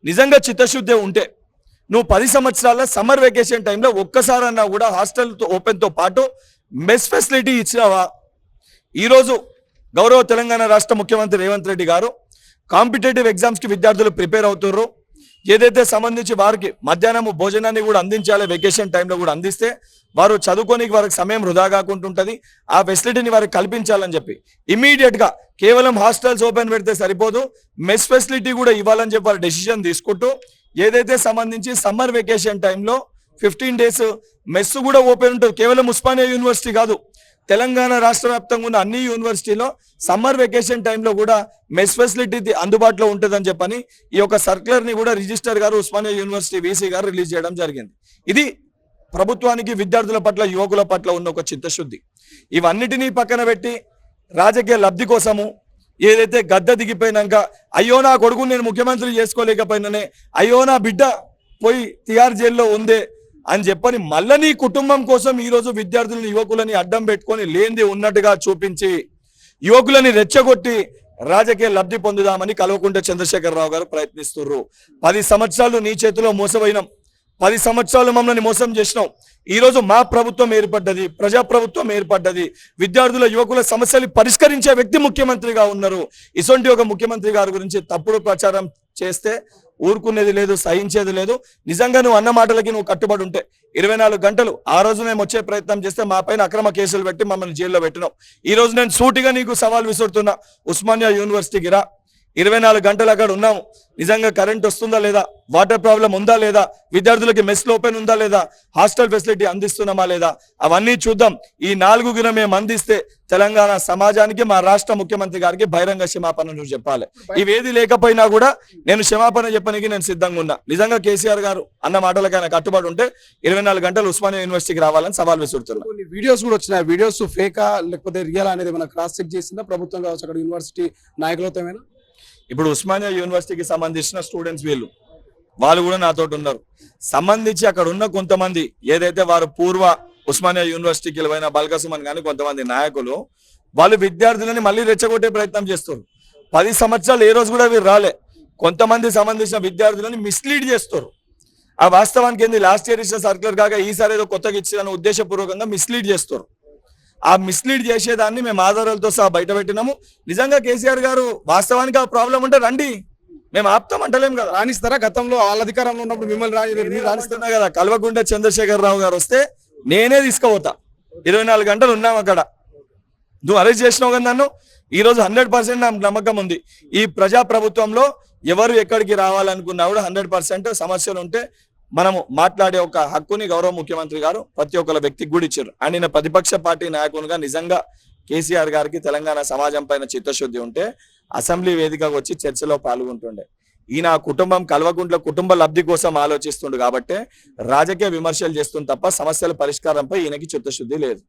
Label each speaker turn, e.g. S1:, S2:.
S1: నిజంగా చిత్తశుద్ధి ఉంటే నువ్వు 10 సంవత్సరాల సమ్మర్ వెకేషన్ టైంలో ఒక్కసారన్నా కూడా హాస్టల్ ఓపెన్తో పాటు మెస్ ఫెసిలిటీ ఇచ్చినావా? ఈరోజు గౌరవ తెలంగాణ రాష్ట్ర ముఖ్యమంత్రి రేవంత్ రెడ్డి గారు కాంపిటేటివ్ ఎగ్జామ్స్కి విద్యార్థులు ప్రిపేర్ అవుతుర్రు. ఏదైతే సంబంధించి వారికి మధ్యాహ్నం భోజనాన్ని కూడా అందించాలి, వెకేషన్ టైంలో కూడా అందిస్తే వారు చదువుకోనికి వారికి సమయం వృధా కాకుండా ఉంటుంది. ఆ ఫెసిలిటీని వారికి కల్పించాలని చెప్పి ఇమీడియట్గా కేవలం హాస్టల్స్ ఓపెన్ పెడితే సరిపోదు, మెస్ ఫెసిలిటీ కూడా ఇవ్వాలని చెప్పి వారు డెసిషన్ తీసుకుంటూ ఏదైతే సంబంధించి సమ్మర్ వెకేషన్ టైంలో 15 days మెస్ కూడా ఓపెన్ ఉంటుంది. కేవలం ఉస్మానియా యూనివర్సిటీ కాదు, తెలంగాణ రాష్ట్ర వ్యాప్తంగా ఉన్న అన్ని యూనివర్సిటీలో సమ్మర్ వెకేషన్ టైంలో కూడా మెస్ ఫెసిలిటీ అందుబాటులో ఉంటుందని చెప్పని ఈ యొక్క సర్క్యులర్ని కూడా రిజిస్టర్ గారు ఉస్మానియా యూనివర్సిటీ వీసీ గారు రిలీజ్ చేయడం జరిగింది. ఇది ప్రభుత్వానికి విద్యార్థుల పట్ల యువకుల పట్ల ఉన్న ఒక చిత్తశుద్ధి. ఇవన్నిటినీ పక్కన పెట్టి రాజకీయ లబ్ధి కోసము ఏదైతే గద్ద దిగిపోయినాక అయ్యో నా కొడుకు నేను ముఖ్యమంత్రి చేసుకోలేకపోయినానే, అయ్యో నా బిడ్డ పోయి తిహార్ జైల్లో ఉందే అని చెప్పని మళ్ళీ నీ కుటుంబం కోసం ఈరోజు విద్యార్థులని యువకులని అడ్డం పెట్టుకొని లేనిది ఉన్నట్టుగా చూపించి యువకులని రెచ్చగొట్టి రాజకీయ లబ్ధి పొందుదామని కల్వకుంట్ల చంద్రశేఖరరావు గారు ప్రయత్నిస్తున్నారు. 10 సంవత్సరాలు నీ చేతిలో మోసపోయినాం, 10 సంవత్సరాలు మమ్మల్ని మోసం చేసినాం. ఈరోజు మా ప్రభుత్వం ఏర్పడ్డది, ప్రజాప్రభుత్వం ఏర్పడ్డది, విద్యార్థుల యువకుల సమస్యలు పరిష్కరించే వ్యక్తి ముఖ్యమంత్రిగా ఉన్నారు. ఇటువంటి ఒక ముఖ్యమంత్రి గారి గురించి తప్పుడు ప్రచారం చేస్తే ఊరుకునేది లేదు, సహించేది లేదు. నిజంగా నువ్వు అన్న మాటలకి నువ్వు కట్టుబడి ఉంటే 24 గంటలు ఆ రోజు మేము వచ్చే ప్రయత్నం చేస్తే మా పైన అక్రమ కేసులు పెట్టి మమ్మల్ని జైల్లో పెట్టినావు. ఈ రోజు నేను సూటిగా నీకు సవాల్ విసురుతున్నా, ఉస్మానియా యూనివర్సిటీకి రా, 24 గంటలు అక్కడ ఉన్నాము. నిజంగా కరెంట్ వస్తుందా లేదా, వాటర్ ప్రాబ్లం ఉందా లేదా, విద్యార్థులకి మెస్లు ఓపెన్ ఉందా లేదా, హాస్టల్ ఫెసిలిటీ అందిస్తున్నామా లేదా, అవన్నీ చూద్దాం. ఈ 4 మేము అందిస్తే తెలంగాణ సమాజానికి మా రాష్ట్ర ముఖ్యమంత్రి గారికి బహిరంగ క్షమాపణ నువ్వు చెప్పాలి. ఇవేది లేకపోయినా కూడా నేను క్షమాపణ చెప్పడానికి నేను సిద్ధంగా ఉన్నా. నిజంగా కేసీఆర్ గారు అన్న మాటలకు ఆయన కట్టుబడి ఉంటే 24 గంటలు ఉస్మానియా యూనివర్సిటీకి రావాలని సవాల్ విసురుతున్నారు.
S2: కొన్ని వీడియోస్ కూడా వచ్చినాయి, వీడియోస్ ఫేకా లేకపోతే రియల్ అనేది మనం క్రాస్ చెక్ చేసిందా ప్రభుత్వం కావచ్చు అక్కడ యూనివర్సిటీ నాయకులతో?
S1: ఇప్పుడు ఉస్మానియా యూనివర్సిటీకి సంబంధించిన స్టూడెంట్స్ వాళ్ళు కూడా నాతో ఉన్నారు. సంబంధించి అక్కడ ఉన్న కొంతమంది ఏదైతే వారు పూర్వ ఉస్మానియా యూనివర్సిటీకి వెళ్ళిన బల్కసుమన్ కానీ కొంతమంది నాయకులు వాళ్ళు విద్యార్థులని మళ్ళీ రెచ్చగొట్టే ప్రయత్నం చేస్తారు. 10 సంవత్సరాలు ఏ రోజు కూడా వీరు రాలే. కొంతమంది సంబంధించిన విద్యార్థులని మిస్లీడ్ చేస్తారు. ఆ వాస్తవానికి ఏంది, లాస్ట్ ఇయర్ ఇచ్చిన సర్క్యులర్ కాగా ఈసారి ఏదో కొత్తగా ఇచ్చిన ఉద్దేశపూర్వకంగా మిస్లీడ్ చేస్తారు. ఆ మిస్లీడ్ చేసేదాన్ని మేము ఆధారాలతో సహా బయట పెట్టినాము. నిజంగా కేసీఆర్ గారు వాస్తవానికి ఆ ప్రాబ్లం ఉంటే రండి, మేము ఆప్తాం అంటలేం కదా.
S2: రాణిస్తారా? గతంలో వాళ్ళ అధికారంలో ఉన్నప్పుడు మిమ్మల్ని
S1: రాణిస్తున్నా కదా. కల్వకుంట్ల చంద్రశేఖరరావు గారు వస్తే నేనే తీసుకుపోతా. 24 గంటలు ఉన్నాం అక్కడ. నువ్వు అరెస్ట్ చేసినావు కదా నన్ను. ఈరోజు 100% నాకు నమ్మకం ఉంది, ఈ ప్రజా ప్రభుత్వంలో ఎవరు ఎక్కడికి రావాలనుకున్నా కూడా 100% సమస్యలు ఉంటే మనము మాట్లాడే ఒక హక్కుని గౌరవ ముఖ్యమంత్రి గారు ప్రతి ఒక్కళ్ళ వ్యక్తికి కూడా ఇచ్చారు. ఆయన ప్రతిపక్ష పార్టీ నాయకునిగా నిజంగా కేసీఆర్ గారికి తెలంగాణ సమాజం పైన చిత్తశుద్ధి ఉంటే అసెంబ్లీ వేదికగా వచ్చి చర్చలో పాల్గొంటుండే. ఈయన కుటుంబం కల్వకుంట్ల కుటుంబ లబ్ధి కోసం ఆలోచిస్తుండు కాబట్టి రాజకీయ విమర్శలు చేస్తుంది తప్ప సమస్యల పరిష్కారంపై ఈయనకి చిత్తశుద్ధి లేదు.